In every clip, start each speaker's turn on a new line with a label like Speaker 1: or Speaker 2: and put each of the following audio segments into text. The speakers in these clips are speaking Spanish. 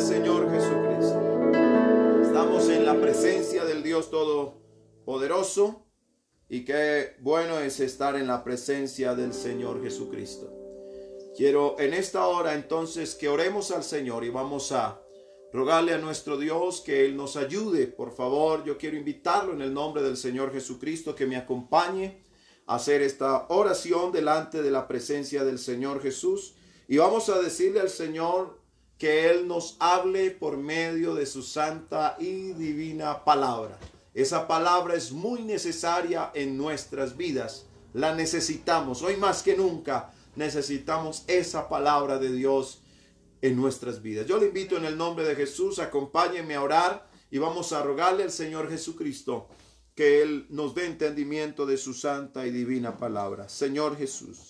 Speaker 1: al Señor Jesucristo. Estamos en la presencia del Dios Todopoderoso y qué bueno es estar en la presencia del Señor Jesucristo. Quiero en esta hora entonces que oremos al Señor y vamos a rogarle a nuestro Dios que Él nos ayude. Por favor, yo quiero invitarlo en el nombre del Señor Jesucristo que me acompañe a hacer esta oración delante de la presencia del Señor Jesús. Y vamos a decirle al Señor que Él nos hable por medio de su santa y divina palabra. Esa palabra es muy necesaria en nuestras vidas. La necesitamos. Hoy más que nunca necesitamos esa palabra de Dios en nuestras vidas. Yo le invito en el nombre de Jesús, acompáñenme a orar y vamos a rogarle al Señor Jesucristo que Él nos dé entendimiento de su santa y divina palabra. Señor Jesús,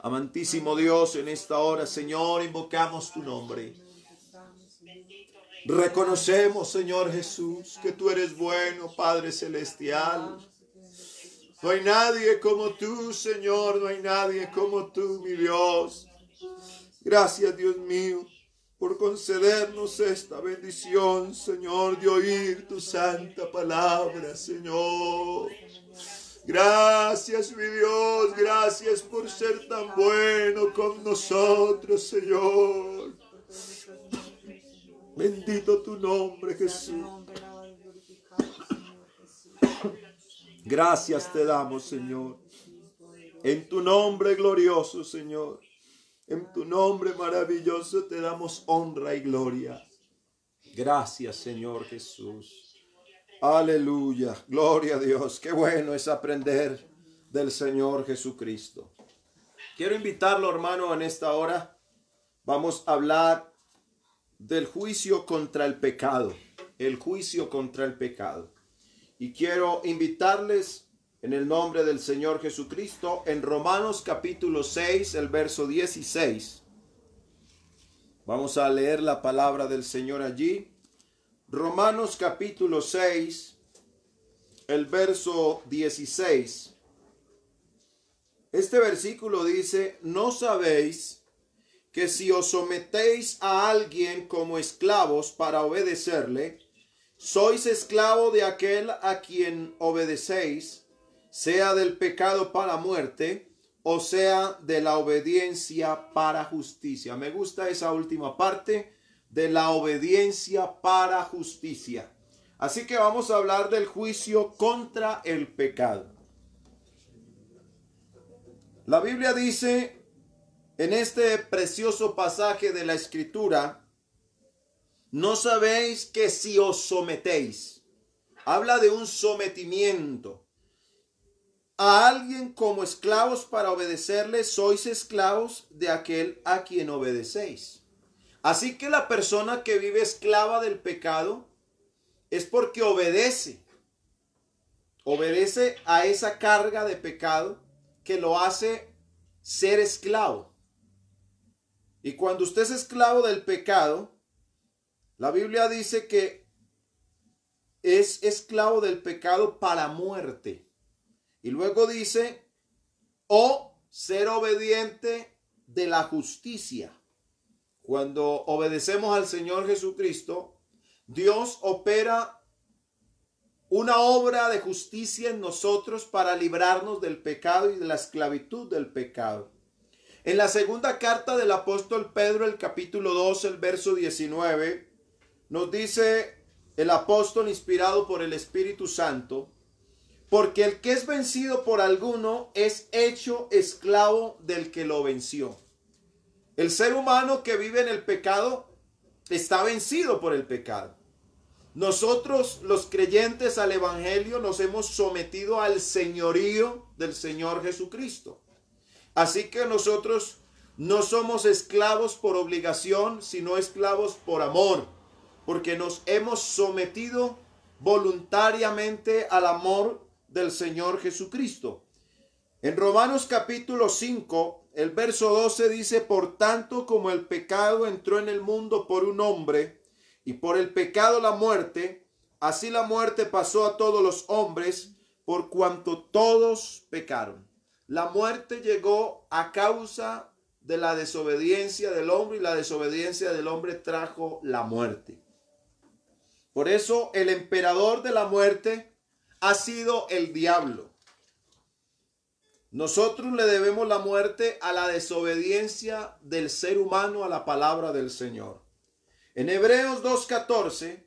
Speaker 1: amantísimo Dios, en esta hora, Señor, invocamos tu nombre. Reconocemos, Señor Jesús, que tú eres bueno, Padre Celestial. No hay nadie como tú, Señor, no hay nadie como tú, mi Dios. Gracias, Dios mío, por concedernos esta bendición, Señor, de oír tu santa palabra, Señor. Gracias, mi Dios, gracias por ser tan bueno con nosotros, Señor. Bendito tu nombre, Jesús. Gracias te damos, Señor. En tu nombre glorioso, Señor. En tu nombre maravilloso te damos honra y gloria. Gracias, Señor Jesús. Aleluya. Gloria a Dios. Qué bueno es aprender del Señor Jesucristo. Quiero invitarlo, hermano, en esta hora. Vamos a hablar del juicio contra el pecado. El juicio contra el pecado. Y quiero invitarles en el nombre del Señor Jesucristo en Romanos capítulo 6, el verso 16. Vamos a leer la palabra del Señor allí. Romanos capítulo 6, el verso 16. Este versículo dice: ¿no sabéis que si os sometéis a alguien como esclavos para obedecerle, sois esclavo de aquel a quien obedecéis, sea del pecado para muerte, o sea de la obediencia para justicia? Me gusta esa última parte, de la obediencia para justicia. Así que vamos a hablar del juicio contra el pecado. La Biblia dice en este precioso pasaje de la Escritura: ¿no sabéis que si os sometéis? Habla de un sometimiento a alguien como esclavos para obedecerle, sois esclavos de aquel a quien obedecéis. Así que la persona que vive esclava del pecado es porque obedece a esa carga de pecado que lo hace ser esclavo. Y cuando usted es esclavo del pecado, la Biblia dice que es esclavo del pecado para muerte. Y luego dice, o ser obediente de la justicia. Cuando obedecemos al Señor Jesucristo, Dios opera una obra de justicia en nosotros para librarnos del pecado y de la esclavitud del pecado. En la segunda carta del apóstol Pedro, el capítulo 2, el verso 19, nos dice el apóstol inspirado por el Espíritu Santo: porque el que es vencido por alguno es hecho esclavo del que lo venció. El ser humano que vive en el pecado está vencido por el pecado. Nosotros, los creyentes al Evangelio, nos hemos sometido al señorío del Señor Jesucristo. Así que nosotros no somos esclavos por obligación, sino esclavos por amor, porque nos hemos sometido voluntariamente al amor del Señor Jesucristo. En Romanos capítulo 5, el verso 12 dice: por tanto, como el pecado entró en el mundo por un hombre, y por el pecado la muerte, así la muerte pasó a todos los hombres, por cuanto todos pecaron. La muerte llegó a causa de la desobediencia del hombre, y la desobediencia del hombre trajo la muerte. Por eso el emperador de la muerte ha sido el diablo. Nosotros le debemos la muerte a la desobediencia del ser humano a la palabra del Señor. En Hebreos 2:14,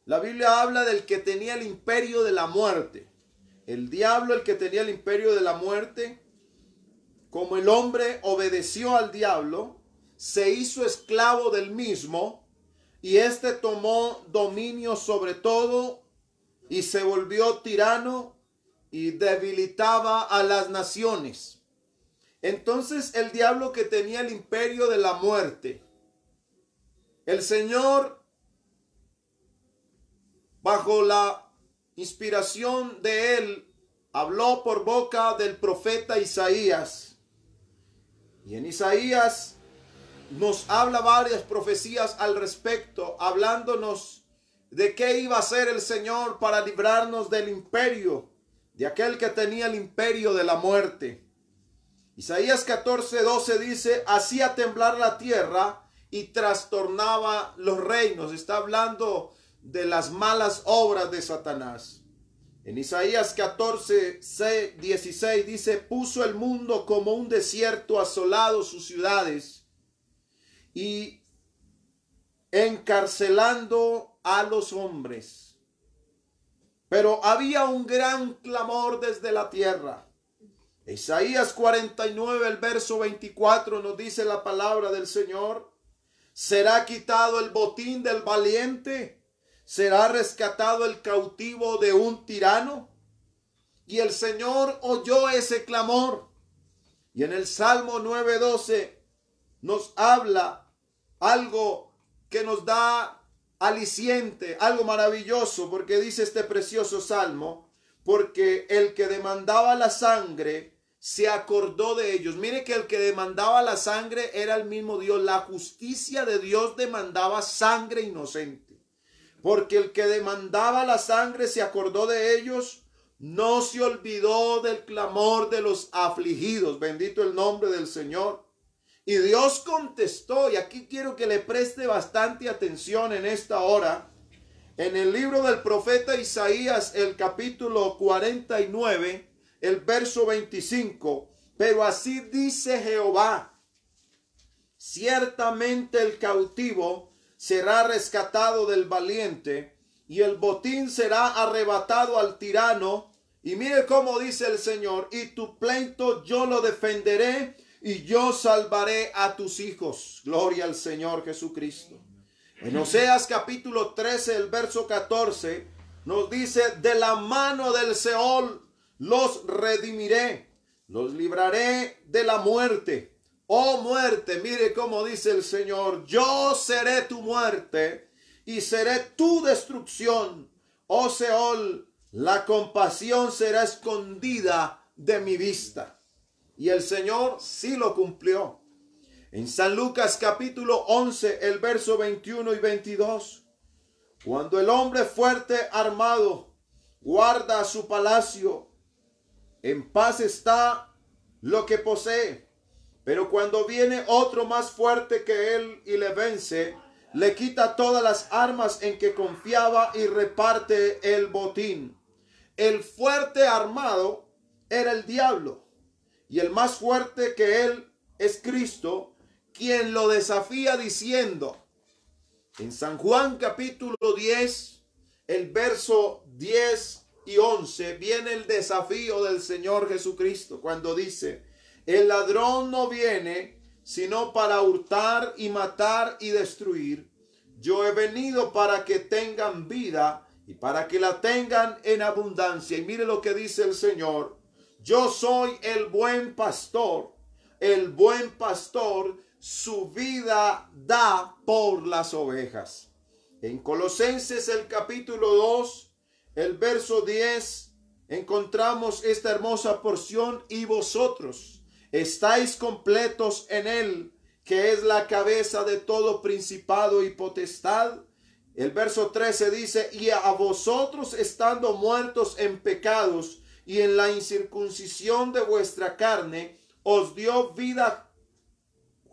Speaker 1: la Biblia habla del que tenía el imperio de la muerte. El diablo, el que tenía el imperio de la muerte, como el hombre obedeció al diablo, se hizo esclavo del mismo, y éste tomó dominio sobre todo y se volvió tirano y debilitaba a las naciones. Entonces el diablo, que tenía el imperio de la muerte, el Señor, bajo la inspiración de él, habló por boca del profeta Isaías. Y en Isaías nos habla varias profecías al respecto, hablándonos de qué iba a hacer el Señor para librarnos del imperio, de aquel que tenía el imperio de la muerte. Isaías 14:12 dice: hacía temblar la tierra y trastornaba los reinos. Está hablando de las malas obras de Satanás. En Isaías 14:16 dice: puso el mundo como un desierto, asolado sus ciudades, y encarcelando a los hombres. Pero había un gran clamor desde la tierra. Isaías 49, el verso 24, nos dice la palabra del Señor: será quitado el botín del valiente, será rescatado el cautivo de un tirano. Y el Señor oyó ese clamor. Y en el Salmo 9:12 nos habla algo que nos da aliciente, algo maravilloso, porque dice este precioso salmo: porque el que demandaba la sangre se acordó de ellos. Mire que el que demandaba la sangre era el mismo Dios. La justicia de Dios demandaba sangre inocente. Porque el que demandaba la sangre se acordó de ellos, no se olvidó del clamor de los afligidos. Bendito el nombre del Señor. Y Dios contestó, y aquí quiero que le preste bastante atención en esta hora, en el libro del profeta Isaías, el capítulo 49, el verso 25. Pero así dice Jehová: ciertamente el cautivo será rescatado del valiente, y el botín será arrebatado al tirano. Y mire cómo dice el Señor: y tu pleito yo lo defenderé, y yo salvaré a tus hijos. Gloria al Señor Jesucristo. En Oseas capítulo 13, el verso 14, nos dice: de la mano del Seol los redimiré, los libraré de la muerte. Oh muerte, mire cómo dice el Señor: yo seré tu muerte y seré tu destrucción. Oh Seol, la compasión será escondida de mi vista. Y el Señor sí lo cumplió. En San Lucas capítulo 11, el verso 21 y 22. Cuando el hombre fuerte armado guarda su palacio, en paz está lo que posee. Pero cuando viene otro más fuerte que él y le vence, le quita todas las armas en que confiaba y reparte el botín. El fuerte armado era el diablo, y el más fuerte que él es Cristo, quien lo desafía diciendo, en San Juan capítulo 10, el verso 10 y 11, viene el desafío del Señor Jesucristo, cuando dice: el ladrón no viene sino para hurtar y matar y destruir. Yo he venido para que tengan vida y para que la tengan en abundancia. Y mire lo que dice el Señor: yo soy el buen pastor. El buen pastor su vida da por las ovejas. En Colosenses el capítulo 2, el verso 10, encontramos esta hermosa porción: y vosotros estáis completos en él, que es la cabeza de todo principado y potestad. El verso 13 dice: y a vosotros, estando muertos en pecados y en la incircuncisión de vuestra carne, os dio vida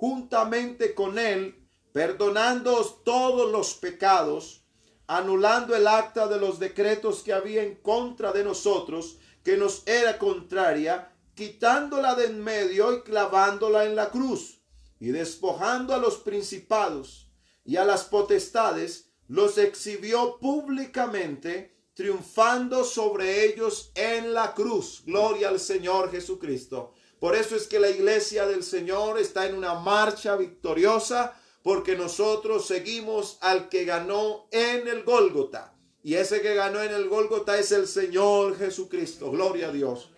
Speaker 1: juntamente con él, perdonándoos todos los pecados, anulando el acta de los decretos que había en contra de nosotros, que nos era contraria, quitándola de en medio y clavándola en la cruz, y despojando a los principados y a las potestades, los exhibió públicamente, triunfando sobre ellos en la cruz. Gloria al Señor Jesucristo. Por eso es que la iglesia del Señor está en una marcha victoriosa, porque nosotros seguimos al que ganó en el Gólgota. Y ese que ganó en el Gólgota es el Señor Jesucristo. Gloria a Dios.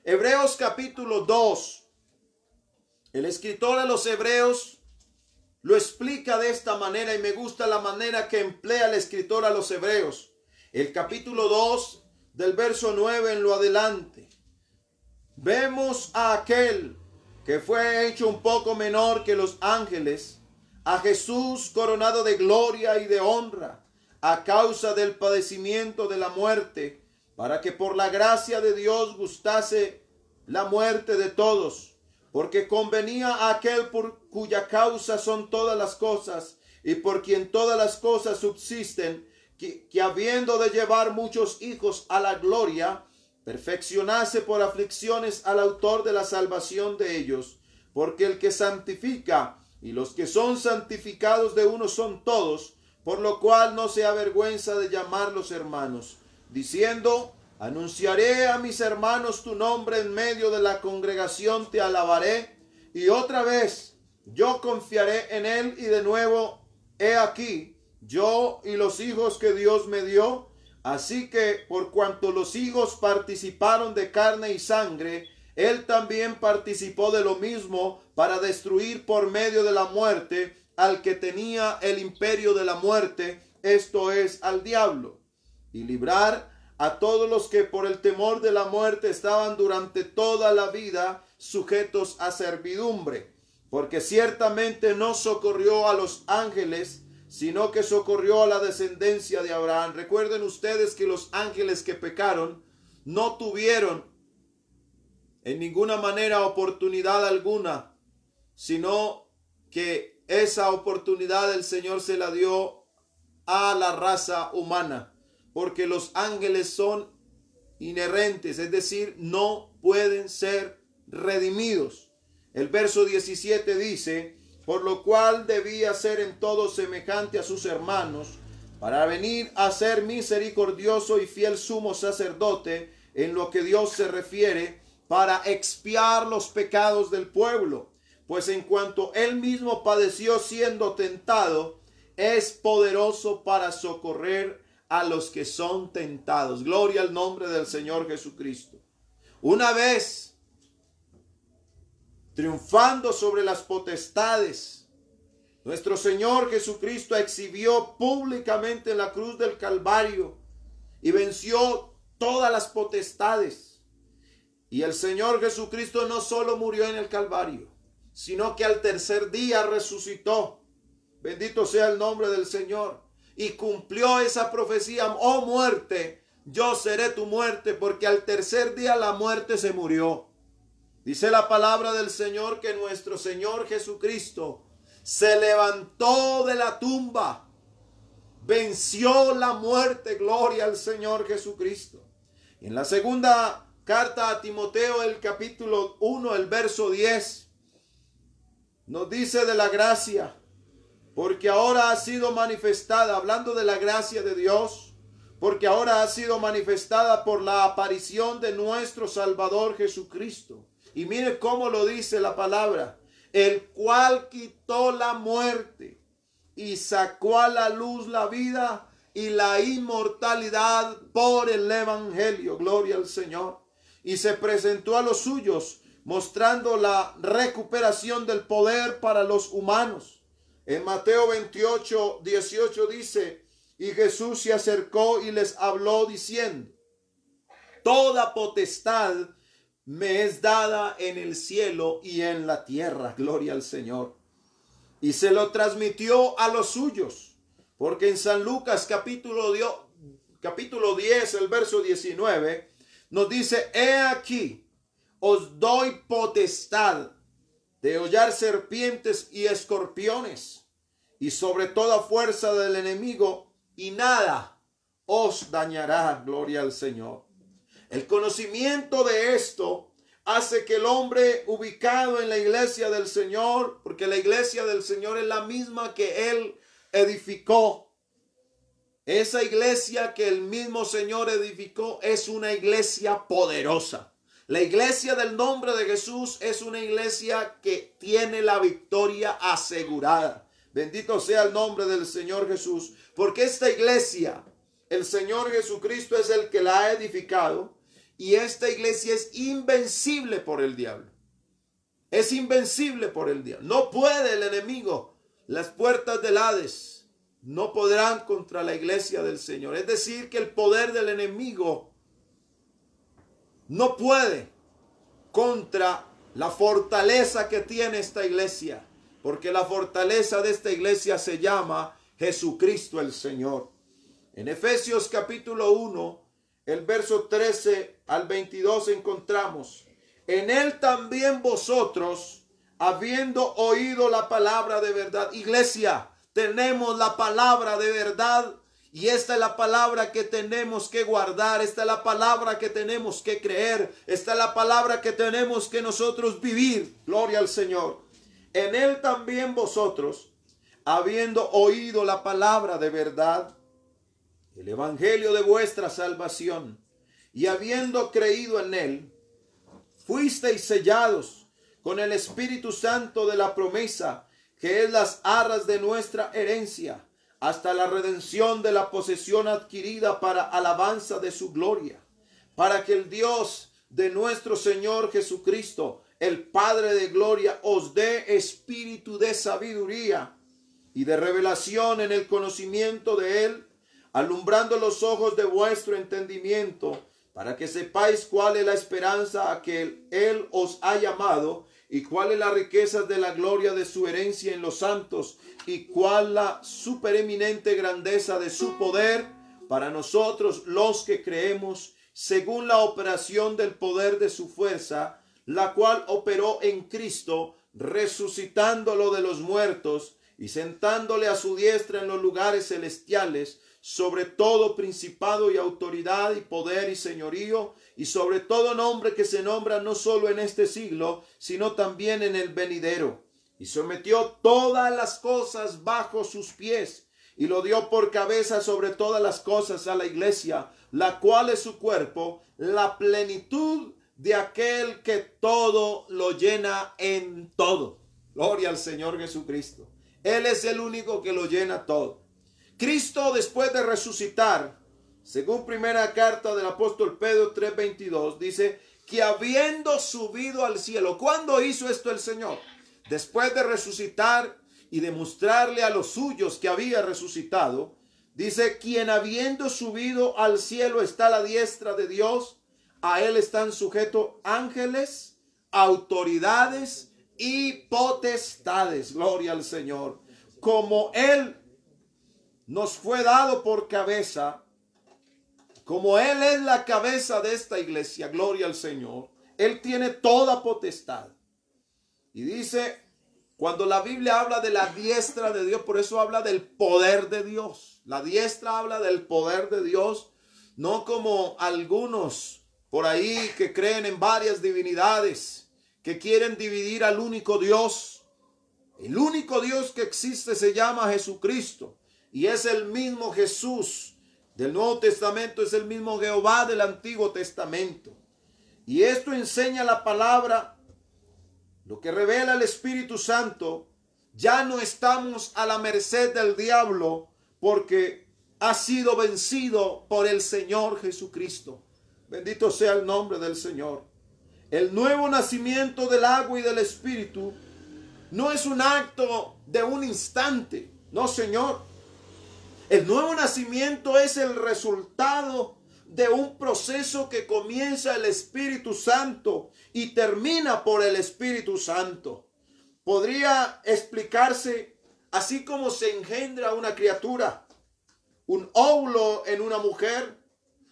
Speaker 1: Hebreos capítulo 2. El escritor de los Hebreos lo explica de esta manera, y me gusta la manera que emplea el escritor a los Hebreos. El capítulo 2, del verso 9 en lo adelante. Vemos a aquel que fue hecho un poco menor que los ángeles, a Jesús coronado de gloria y de honra, a causa del padecimiento de la muerte, para que por la gracia de Dios gustase la muerte de todos, porque convenía a aquel por cuya causa son todas las cosas, y por quien todas las cosas subsisten, que habiendo de llevar muchos hijos a la gloria, perfeccionase por aflicciones al autor de la salvación de ellos, porque el que santifica y los que son santificados de uno son todos, por lo cual no se avergüenza de llamarlos hermanos, diciendo: anunciaré a mis hermanos tu nombre en medio de la congregación, te alabaré. Y otra vez yo confiaré en él, y de nuevo, he aquí, yo y los hijos que Dios me dio. Así que por cuanto los hijos participaron de carne y sangre, él también participó de lo mismo, para destruir por medio de la muerte al que tenía el imperio de la muerte, esto es, al diablo, y librar a todos los que por el temor de la muerte estaban durante toda la vida sujetos a servidumbre. Porque ciertamente no socorrió a los ángeles, sino que socorrió a la descendencia de Abraham. Recuerden ustedes que los ángeles que pecaron no tuvieron en ninguna manera oportunidad alguna, sino que esa oportunidad el Señor se la dio a la raza humana, porque los ángeles son inherentes, es decir, no pueden ser redimidos. El verso 17 dice: por lo cual debía ser en todo semejante a sus hermanos, para venir a ser misericordioso y fiel sumo sacerdote en lo que Dios se refiere, para expiar los pecados del pueblo. Pues en cuanto él mismo padeció siendo tentado, es poderoso para socorrer a los que son tentados. Gloria al nombre del Señor Jesucristo. Una vez triunfando sobre las potestades, nuestro Señor Jesucristo exhibió públicamente en la cruz del Calvario y venció todas las potestades. Y el Señor Jesucristo no solo murió en el Calvario, sino que al tercer día resucitó. Bendito sea el nombre del Señor. Y cumplió esa profecía: oh muerte, yo seré tu muerte, porque al tercer día la muerte se murió. Dice la palabra del Señor que nuestro Señor Jesucristo se levantó de la tumba, venció la muerte. Gloria al Señor Jesucristo. Y en la segunda carta a Timoteo, el capítulo 1, el verso 10, nos dice de la gracia, porque ahora ha sido manifestada, hablando de la gracia de Dios, porque ahora ha sido manifestada por la aparición de nuestro Salvador Jesucristo. Y mire cómo lo dice la palabra: el cual quitó la muerte y sacó a la luz la vida y la inmortalidad por el evangelio. Gloria al Señor. Y se presentó a los suyos, mostrando la recuperación del poder para los humanos. En Mateo 28, 18 dice: y Jesús se acercó y les habló diciendo: toda potestad me es dada en el cielo y en la tierra. Gloria al Señor. Y se lo transmitió a los suyos, porque en San Lucas capítulo 10, el verso 19, nos dice: he aquí, os doy potestad degollar serpientes y escorpiones, y sobre toda fuerza del enemigo, y nada os dañará. Gloria al Señor. El conocimiento de esto hace que el hombre ubicado en la iglesia del Señor, porque la iglesia del Señor es la misma que Él edificó. Esa iglesia que el mismo Señor edificó es una iglesia poderosa. La iglesia del nombre de Jesús es una iglesia que tiene la victoria asegurada. Bendito sea el nombre del Señor Jesús, porque esta iglesia, el Señor Jesucristo es el que la ha edificado, y esta iglesia es invencible por el diablo. Es invencible por el diablo. No puede el enemigo, las puertas del Hades no podrán contra la iglesia del Señor. Es decir, que el poder del enemigo no puede contra la fortaleza que tiene esta iglesia, porque la fortaleza de esta iglesia se llama Jesucristo el Señor. En Efesios capítulo 1, el verso 13 al 22 encontramos: en él también vosotros, habiendo oído la palabra de verdad. Iglesia, tenemos la palabra de verdad, y esta es la palabra que tenemos que guardar. Esta es la palabra que tenemos que creer. Esta es la palabra que tenemos que nosotros vivir. Gloria al Señor. En él también vosotros, habiendo oído la palabra de verdad, el evangelio de vuestra salvación, y habiendo creído en él, fuisteis sellados con el Espíritu Santo de la promesa, que es las arras de nuestra herencia, hasta la redención de la posesión adquirida para alabanza de su gloria, para que el Dios de nuestro Señor Jesucristo, el Padre de gloria, os dé espíritu de sabiduría y de revelación en el conocimiento de él, alumbrando los ojos de vuestro entendimiento, para que sepáis cuál es la esperanza a que él os ha llamado, y cuál es la riqueza de la gloria de su herencia en los santos, y cuál la supereminente grandeza de su poder para nosotros los que creemos, según la operación del poder de su fuerza, la cual operó en Cristo, resucitándolo de los muertos y sentándole a su diestra en los lugares celestiales, sobre todo principado y autoridad y poder y señorío, y sobre todo nombre que se nombra no solo en este siglo, sino también en el venidero. Y sometió todas las cosas bajo sus pies, y lo dio por cabeza sobre todas las cosas a la iglesia, la cual es su cuerpo, la plenitud de aquel que todo lo llena en todo. Gloria al Señor Jesucristo. Él es el único que lo llena todo. Cristo, después de resucitar, según primera carta del apóstol Pedro 3:22, dice que habiendo subido al cielo. ¿Cuándo hizo esto el Señor? Después de resucitar y demostrarle a los suyos que había resucitado, dice: quien habiendo subido al cielo está a la diestra de Dios, a él están sujetos ángeles, autoridades y potestades. Gloria al Señor. Como él nos fue dado por cabeza, como él es la cabeza de esta iglesia, gloria al Señor, él tiene toda potestad. Y dice, cuando la Biblia habla de la diestra de Dios, por eso habla del poder de Dios. La diestra habla del poder de Dios, no como algunos por ahí que creen en varias divinidades, que quieren dividir al único Dios. El único Dios que existe se llama Jesucristo, y es el mismo Jesús del Nuevo Testamento, es el mismo Jehová del Antiguo Testamento. Y esto enseña la palabra, lo que revela el Espíritu Santo. Ya no estamos a la merced del diablo, porque ha sido vencido por el Señor Jesucristo. Bendito sea el nombre del Señor. El nuevo nacimiento del agua y del Espíritu no es un acto de un instante. No, Señor. El nuevo nacimiento es el resultado de un proceso que comienza el Espíritu Santo y termina por el Espíritu Santo. Podría explicarse así como se engendra una criatura, un óvulo en una mujer,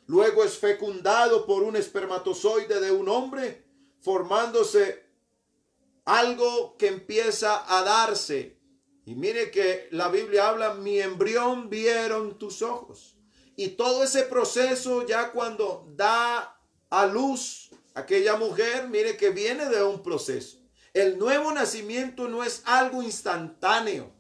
Speaker 1: luego es fecundado por un espermatozoide de un hombre, formándose algo que empieza a darse. Y mire que la Biblia habla, mi embrión vieron tus ojos. Y todo ese proceso ya cuando da a luz aquella mujer, mire que viene de un proceso. El nuevo nacimiento no es algo instantáneo.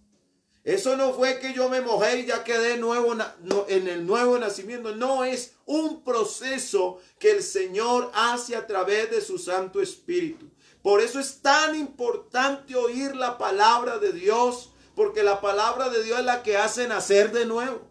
Speaker 1: Eso no fue que yo me mojé y ya quedé en el nuevo nacimiento. No, es un proceso que el Señor hace a través de su Santo Espíritu. Por eso es tan importante oír la palabra de Dios, porque la palabra de Dios es la que hace nacer de nuevo.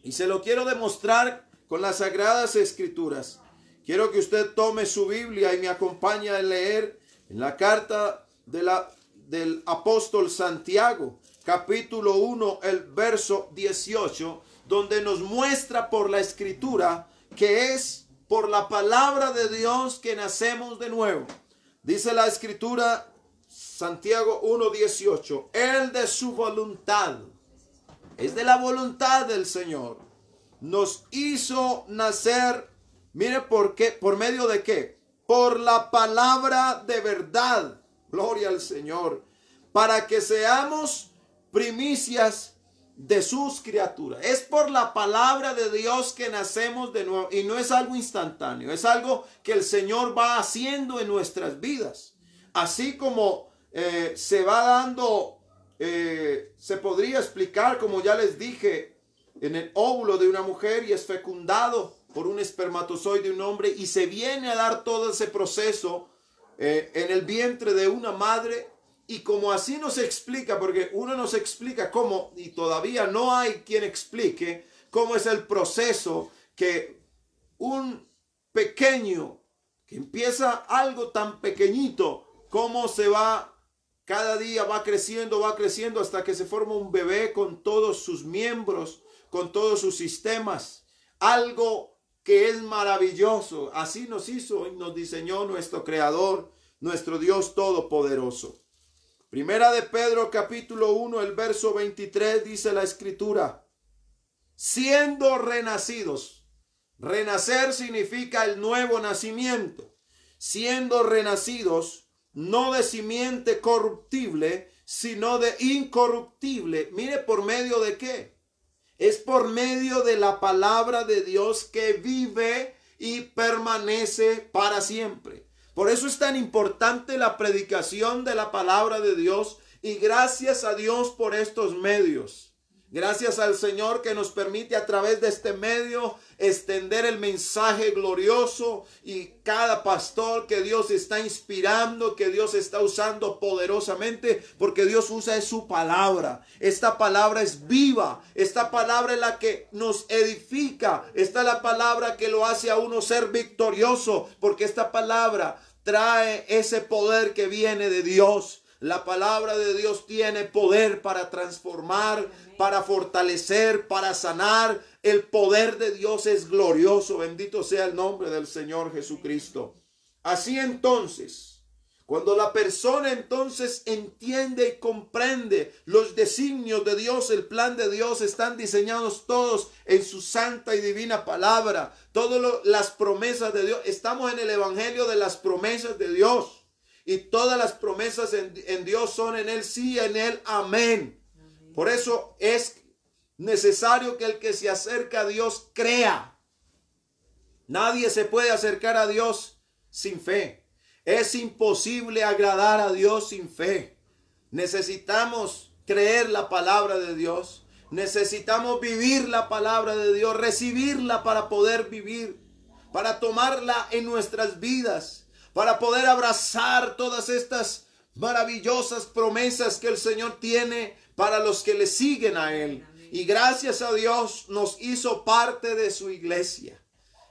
Speaker 1: Y se lo quiero demostrar con las Sagradas Escrituras. Quiero que usted tome su Biblia y me acompañe a leer en la carta del apóstol Santiago, capítulo 1, el verso 18, donde nos muestra por la Escritura que es por la palabra de Dios que nacemos de nuevo. Dice la Escritura, Santiago 1:18, Él de su voluntad, es de la voluntad del Señor, nos hizo nacer, mire por qué, por medio de qué, por la palabra de verdad, gloria al Señor, para que seamos primicias de sus criaturas. Es por la palabra de Dios que nacemos de nuevo, y no es algo instantáneo, es algo que el Señor va haciendo en nuestras vidas. Así como se va dando, se podría explicar, como ya les dije, en el óvulo de una mujer y es fecundado por un espermatozoide de un hombre y se viene a dar todo ese proceso en el vientre de una madre. Y como así nos explica, porque uno nos explica cómo, y todavía no hay quien explique cómo es el proceso que un pequeño, que empieza algo tan pequeñito, cómo se va, cada día va creciendo hasta que se forma un bebé con todos sus miembros, con todos sus sistemas. Algo que es maravilloso. Así nos hizo y nos diseñó nuestro Creador, nuestro Dios Todopoderoso. Primera de Pedro capítulo 1, el verso 23 dice la Escritura, siendo renacidos. Renacer significa el nuevo nacimiento. Siendo renacidos, no de simiente corruptible, sino de incorruptible. Mire, ¿por medio de qué? Es por medio de la palabra de Dios que vive y permanece para siempre. Por eso es tan importante la predicación de la palabra de Dios, y gracias a Dios por estos medios. Gracias al Señor que nos permite a través de este medio extender el mensaje glorioso, y cada pastor que Dios está inspirando, que Dios está usando poderosamente, porque Dios usa su palabra. Esta palabra es viva, esta palabra es la que nos edifica, esta es la palabra que lo hace a uno ser victorioso, porque esta palabra trae ese poder que viene de Dios. La palabra de Dios tiene poder para transformar, para fortalecer, para sanar. El poder de Dios es glorioso. Bendito sea el nombre del Señor Jesucristo. Así entonces, cuando la persona entonces entiende y comprende los designios de Dios, el plan de Dios, están diseñados todos en su santa y divina palabra. Todas las promesas de Dios. Estamos en el evangelio de las promesas de Dios. Y todas las promesas en Dios son en Él sí, en Él amén. Por eso es necesario que el que se acerca a Dios crea. Nadie se puede acercar a Dios sin fe. Es imposible agradar a Dios sin fe. Necesitamos creer la palabra de Dios. Necesitamos vivir la palabra de Dios, recibirla para poder vivir, para tomarla en nuestras vidas, para poder abrazar todas estas maravillosas promesas que el Señor tiene para los que le siguen a Él. Y gracias a Dios nos hizo parte de su iglesia.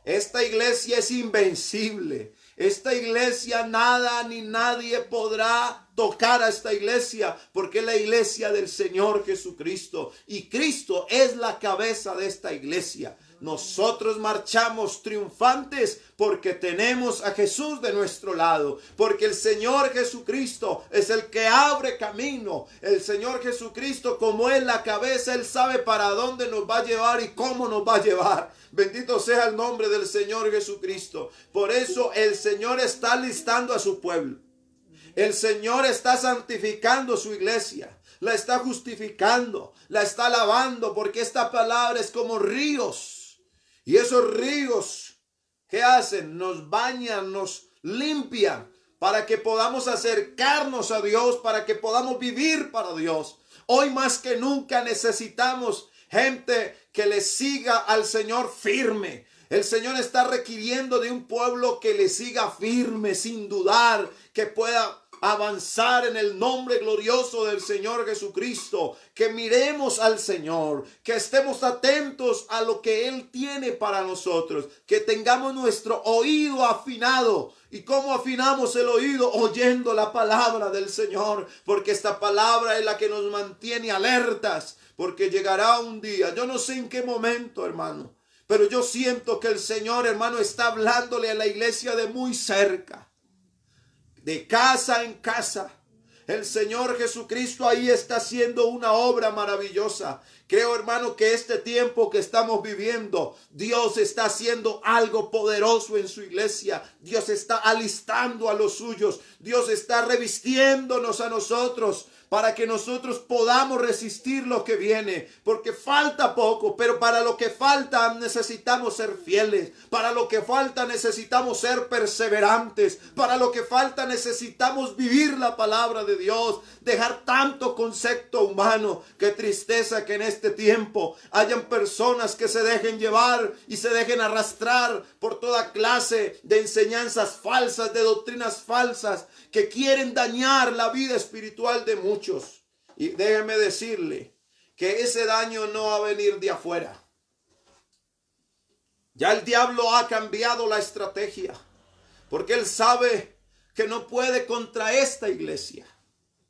Speaker 1: Esta iglesia es invencible. Esta iglesia, nada ni nadie podrá tocar a esta iglesia, porque es la iglesia del Señor Jesucristo. Y Cristo es la cabeza de esta iglesia. Nosotros marchamos triunfantes porque tenemos a Jesús de nuestro lado, porque el Señor Jesucristo es el que abre camino. El Señor Jesucristo, como es la cabeza, Él sabe para dónde nos va a llevar y cómo nos va a llevar. Bendito sea el nombre del Señor Jesucristo. Por eso el Señor está alistando a su pueblo. El Señor está santificando su iglesia, la está justificando, la está lavando, porque esta palabra es como ríos. Y esos ríos, ¿qué hacen? Nos bañan, nos limpian, para que podamos acercarnos a Dios, para que podamos vivir para Dios. Hoy más que nunca necesitamos gente que le siga al Señor firme. El Señor está requiriendo de un pueblo que le siga firme, sin dudar, que pueda avanzar en el nombre glorioso del Señor Jesucristo, que miremos al Señor, que estemos atentos a lo que Él tiene para nosotros, que tengamos nuestro oído afinado. ¿Y cómo afinamos el oído? Oyendo la palabra del Señor, porque esta palabra es la que nos mantiene alertas, porque llegará un día, yo no sé en qué momento, hermano, pero yo siento que el Señor, hermano, está hablándole a la iglesia de muy cerca. De casa en casa, el Señor Jesucristo ahí está haciendo una obra maravillosa. Creo, hermano, que este tiempo que estamos viviendo, Dios está haciendo algo poderoso en su iglesia. Dios está alistando a los suyos. Dios está revistiéndonos a nosotros para que nosotros podamos resistir lo que viene, porque falta poco, pero para lo que falta necesitamos ser fieles, para lo que falta necesitamos ser perseverantes, para lo que falta necesitamos vivir la palabra de Dios, dejar tanto concepto humano. Qué tristeza que en este tiempo hayan personas que se dejen llevar y se dejen arrastrar por toda clase de enseñanzas falsas, de doctrinas falsas, que quieren dañar la vida espiritual de muchos. Y déjeme decirle que ese daño no va a venir de afuera. Ya el diablo ha cambiado la estrategia, porque él sabe que no puede contra esta iglesia.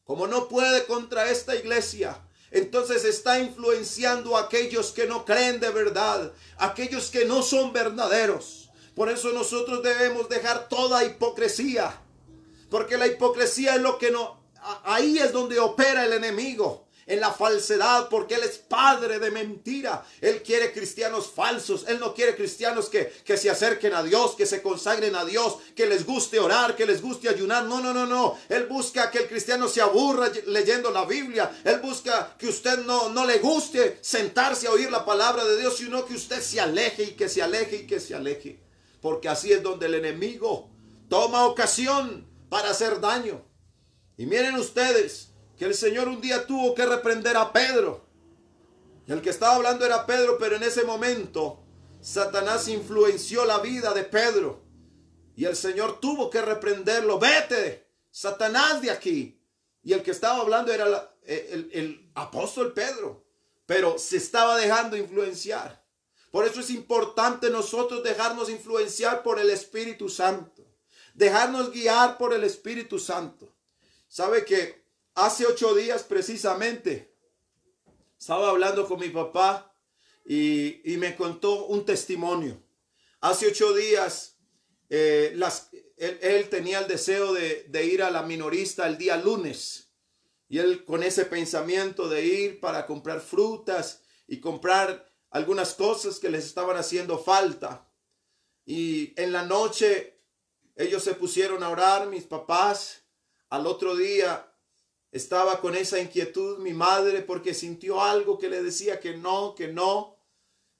Speaker 1: Como no puede contra esta iglesia, entonces está influenciando a aquellos que no creen de verdad, aquellos que no son verdaderos. Por eso nosotros debemos dejar toda hipocresía, porque la hipocresía es lo que no, ahí es donde opera el enemigo, en la falsedad, porque él es padre de mentira. Él quiere cristianos falsos. Él no quiere cristianos que se acerquen a Dios, que se consagren a Dios, que les guste orar, que les guste ayunar. No, no, no, no. Él busca que el cristiano se aburra leyendo la Biblia. Él busca que usted no le guste sentarse a oír la palabra de Dios, sino que usted se aleje y que se aleje y que se aleje. Porque así es donde el enemigo toma ocasión para hacer daño. Y miren ustedes que el Señor un día tuvo que reprender a Pedro. Y el que estaba hablando era Pedro, pero en ese momento Satanás influenció la vida de Pedro. Y el Señor tuvo que reprenderlo. Vete, Satanás, de aquí. Y el que estaba hablando era el apóstol Pedro. Pero se estaba dejando influenciar. Por eso es importante nosotros dejarnos influenciar por el Espíritu Santo. Dejarnos guiar por el Espíritu Santo. ¿Sabe que hace 8 días precisamente estaba hablando con mi papá y me contó un testimonio? Hace 8 días él tenía el deseo de ir a la minorista el día lunes. Y él con ese pensamiento de ir para comprar frutas y comprar algunas cosas que les estaban haciendo falta. Y en la noche ellos se pusieron a orar, mis papás. Al otro día estaba con esa inquietud mi madre, porque sintió algo que le decía que no, que no.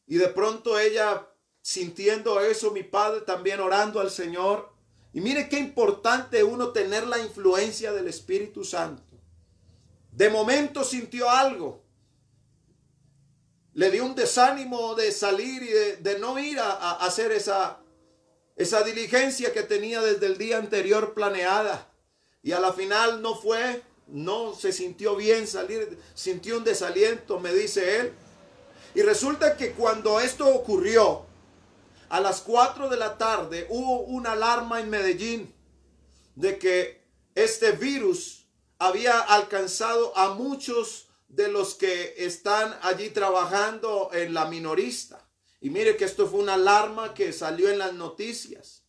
Speaker 1: Y de pronto ella, sintiendo eso, mi padre también orando al Señor. Y mire qué importante uno tener la influencia del Espíritu Santo. De momento sintió algo. Le dio un desánimo de salir y de no ir a hacer esa diligencia que tenía desde el día anterior planeada. Y a la final no fue, no se sintió bien salir, sintió un desaliento, me dice él. Y resulta que cuando esto ocurrió, a las 4 de la tarde hubo una alarma en Medellín de que este virus había alcanzado a muchos de los que están allí trabajando en la minorista. Y mire que esto fue una alarma que salió en las noticias.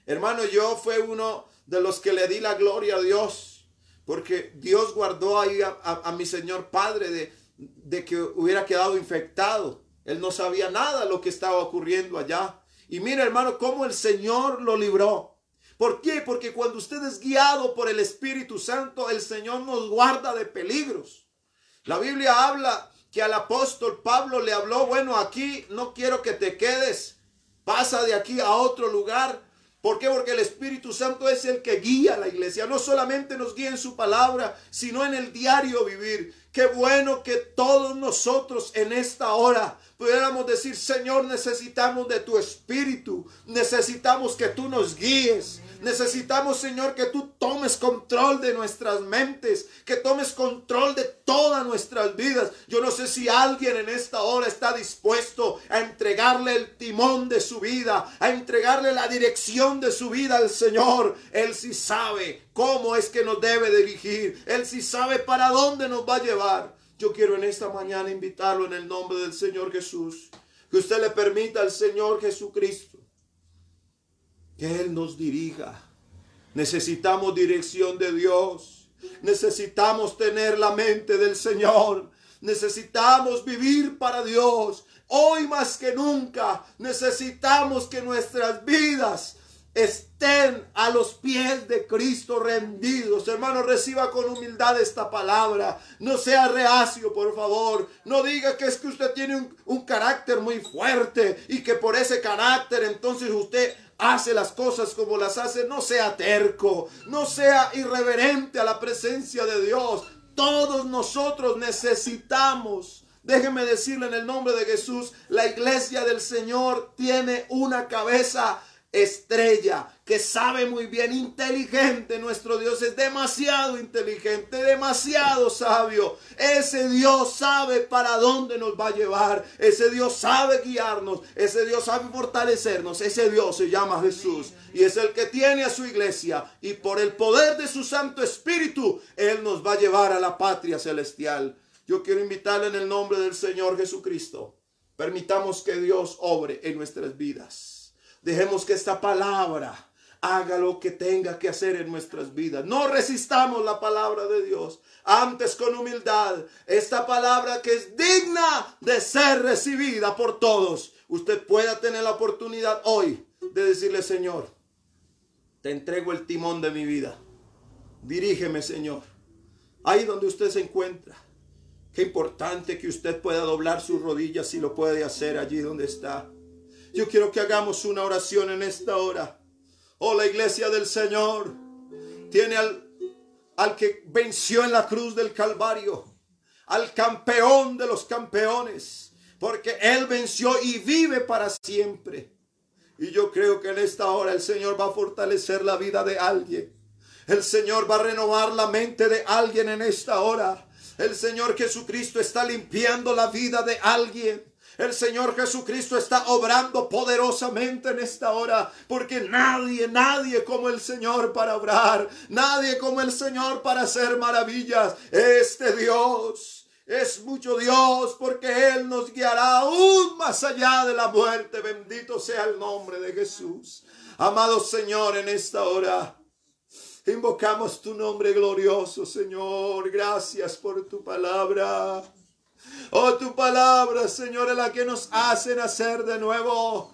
Speaker 1: Hermano, yo fui uno de los que le di la gloria a Dios, porque Dios guardó ahí a mi señor padre de que hubiera quedado infectado. Él no sabía nada de lo que estaba ocurriendo allá. Y mira, hermano, cómo el Señor lo libró. ¿Por qué? Porque cuando usted es guiado por el Espíritu Santo, el Señor nos guarda de peligros. La Biblia habla que al apóstol Pablo le habló, bueno, aquí no quiero que te quedes, pasa de aquí a otro lugar. ¿Por qué? Porque el Espíritu Santo es el que guía a la iglesia. No solamente nos guía en su palabra, sino en el diario vivir. Qué bueno que todos nosotros en esta hora pudiéramos decir, Señor, necesitamos de tu Espíritu. Necesitamos que tú nos guíes. Necesitamos, Señor, que tú tomes control de nuestras mentes, que tomes control de todas nuestras vidas. Yo no sé si alguien en esta hora está dispuesto a entregarle el timón de su vida, a entregarle la dirección de su vida al Señor. Él sí sabe cómo es que nos debe dirigir. Él sí sabe para dónde nos va a llevar. Yo quiero en esta mañana invitarlo en el nombre del Señor Jesús, que usted le permita al Señor Jesucristo que Él nos dirija. Necesitamos dirección de Dios. Necesitamos tener la mente del Señor. Necesitamos vivir para Dios. Hoy más que nunca necesitamos que nuestras vidas estén a los pies de Cristo rendidos. Hermano, reciba con humildad esta palabra. No sea reacio, por favor. No diga que es que usted tiene un carácter muy fuerte y que por ese carácter entonces usted hace las cosas como las hace. No sea terco, no sea irreverente a la presencia de Dios. Todos nosotros necesitamos, déjeme decirle en el nombre de Jesús, la iglesia del Señor tiene una cabeza estrella que sabe muy bien, inteligente. Nuestro Dios es demasiado inteligente, demasiado sabio. Ese Dios sabe para dónde nos va a llevar. Ese Dios sabe guiarnos. Ese Dios sabe fortalecernos. Ese Dios se llama Jesús y es el que tiene a su iglesia, y por el poder de su Santo Espíritu Él nos va a llevar a la patria celestial. Yo quiero invitarle en el nombre del Señor Jesucristo. Permitamos que Dios obre en nuestras vidas. Dejemos que esta palabra haga lo que tenga que hacer en nuestras vidas. No resistamos la palabra de Dios. Antes, con humildad, esta palabra que es digna de ser recibida por todos. Usted pueda tener la oportunidad hoy de decirle, Señor, te entrego el timón de mi vida. Dirígeme, Señor. Ahí donde usted se encuentra. Qué importante que usted pueda doblar sus rodillas si lo puede hacer allí donde está. Yo quiero que hagamos una oración en esta hora. Oh, la iglesia del Señor tiene al que venció en la cruz del Calvario, al campeón de los campeones, porque Él venció y vive para siempre. Y yo creo que en esta hora el Señor va a fortalecer la vida de alguien. El Señor va a renovar la mente de alguien en esta hora. El Señor Jesucristo está limpiando la vida de alguien. El Señor Jesucristo está obrando poderosamente en esta hora, porque nadie como el Señor para obrar, nadie como el Señor para hacer maravillas. Este Dios es mucho Dios, porque Él nos guiará aún más allá de la muerte. Bendito sea el nombre de Jesús. Amado Señor, en esta hora invocamos tu nombre glorioso, Señor. Gracias por tu palabra. Oh, tu palabra, Señor, es la que nos hace nacer de nuevo.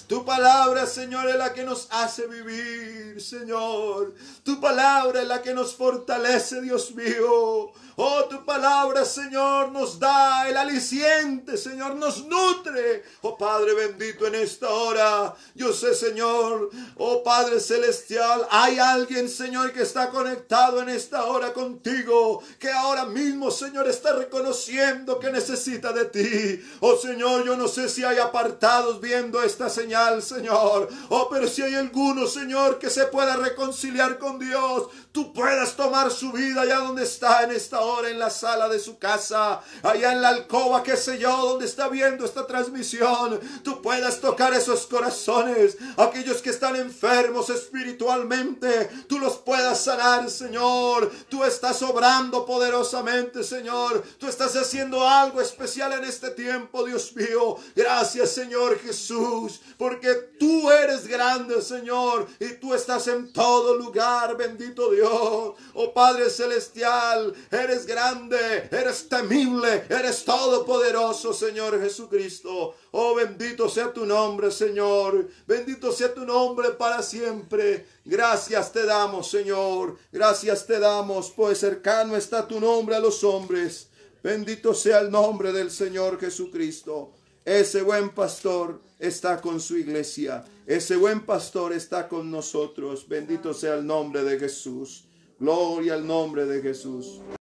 Speaker 1: Tu palabra, Señor, es la que nos hace vivir, Señor. Tu palabra es la que nos fortalece, Dios mío. Oh, tu palabra, Señor, nos da el aliciente, Señor, nos nutre. Oh, Padre bendito, en esta hora, yo sé, Señor, oh Padre celestial, hay alguien, Señor, que está conectado en esta hora contigo, que ahora mismo, Señor, está reconociendo que necesita de ti. Oh, Señor, yo no sé si hay apartados viendo esta señal, Señor. Oh, pero si hay alguno, Señor, que se pueda reconciliar con Dios, tú puedas tomar su vida allá donde está en esta hora, en la sala de su casa, allá en la alcoba, qué sé yo, donde está viendo esta transmisión. Tú puedas tocar esos corazones, aquellos que están enfermos espiritualmente, tú los puedas sanar, Señor. Tú estás obrando poderosamente, Señor. Tú estás haciendo algo especial en este tiempo, Dios mío. Gracias, Señor Jesús, porque porque tú eres grande, Señor, y tú estás en todo lugar, bendito Dios. Oh Padre Celestial, eres grande, eres temible, eres todopoderoso, Señor Jesucristo. Oh, bendito sea tu nombre, Señor. Bendito sea tu nombre para siempre. Gracias te damos, Señor. Gracias te damos, pues cercano está tu nombre a los hombres. Bendito sea el nombre del Señor Jesucristo. Ese buen pastor está con su iglesia. Ese buen pastor está con nosotros. Bendito sea el nombre de Jesús. Gloria al nombre de Jesús.